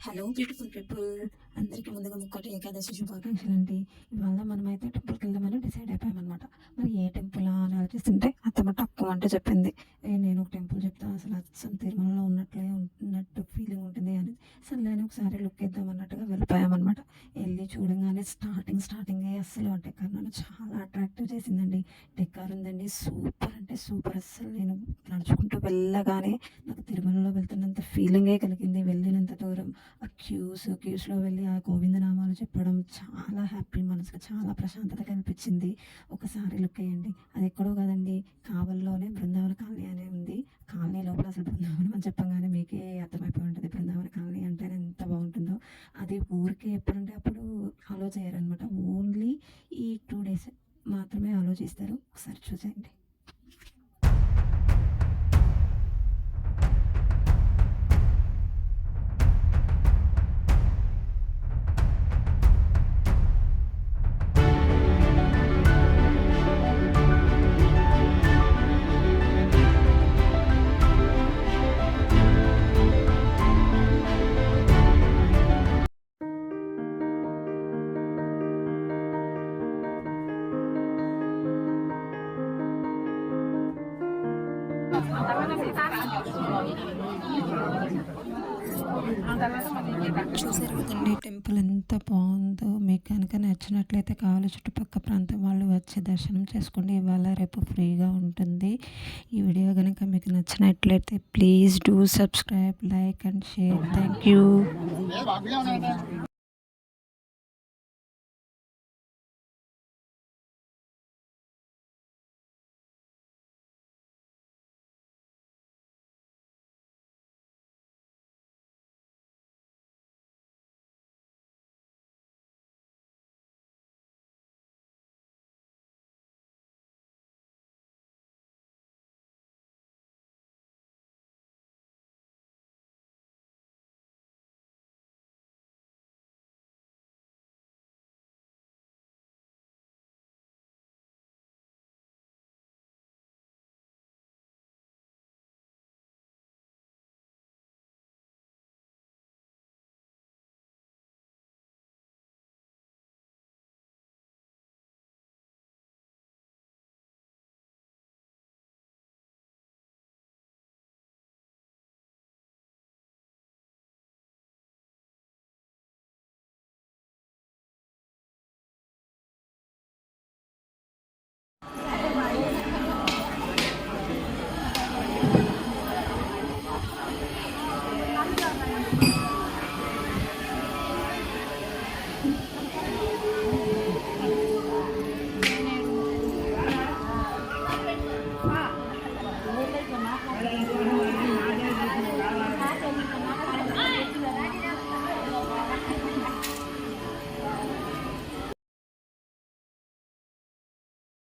Hello beautiful people, అందరికీ ముందుగా ముక్కోటి ఏకాదశి శుభాకాంక్షలు అండి. ఇవాళ మనమైతే టెంపుల్కి వెళ్దామని డిసైడ్ అయిపోయామన్నమాట. మరి ఏ టెంపుల్ అని ఆలోచిస్తుంటే అత్తమ్మ తక్కువ అంటే చెప్పింది, నేను ఒక టెంపుల్ చెప్తా, అసలు అచ్చం తిరుమలలో ఉన్నట్టు ఫీలింగ్ ఉంటుంది అని. సర్లే అని ఒకసారి లుక్ ఇద్దాం అన్నట్టుగా వెళ్ళిపోయామన్నమాట. వెళ్ళి చూడంగానే స్టార్టింగే అస్సలు ఆ డెకార్ నన్ను చాలా అట్రాక్టివ్ చేసిందండి. డెకార్ ఉందండి, సూపర్ అంటే సూపర్. అస్సలు నేను నడుచుకుంటూ వెళ్ళగానే నాకు తిరుమలలో వెళ్తున్నంత ఫీలింగే కలిగింది. వెళ్ళినంత దూరం ఆ క్యూస్లో వెళ్ళి ఆ గోవిందనామాలు చెప్పడం చాలా హ్యాపీ, మనసుకు చాలా ప్రశాంతత కనిపించింది. ఒకసారి లుక్ వేయండి. అది ఎక్కడో కదండి, కావల్లోనే బృందావన కాలనీ అనే ఉంది. కాలనీ లోపల అసలు బృందావనం అని చెప్పగానే మీకే అర్థమైపోయి ఉంటుంది బృందావన కాలనీ అంటేనే ఎంత బాగుంటుందో. అది ఊరికే ఎప్పుడంటే అప్పుడు అలో చేయరనమాట. ఓన్లీ ఈ 2 days మాత్రమే ఆలోచిస్తారు. ఒకసారి చూసేయండి. చూసారు కదండి టెంపుల్ ఎంత బాగుందో. మీకు కనుక నచ్చినట్లయితే కావాలి చుట్టుపక్కల ప్రాంతం వాళ్ళు వచ్చి దర్శనం చేసుకోండి. ఇవాళ రేపు ఫ్రీగా ఉంటుంది. ఈ వీడియో కనుక మీకు నచ్చినట్లయితే please do subscribe, like and share. Thank you.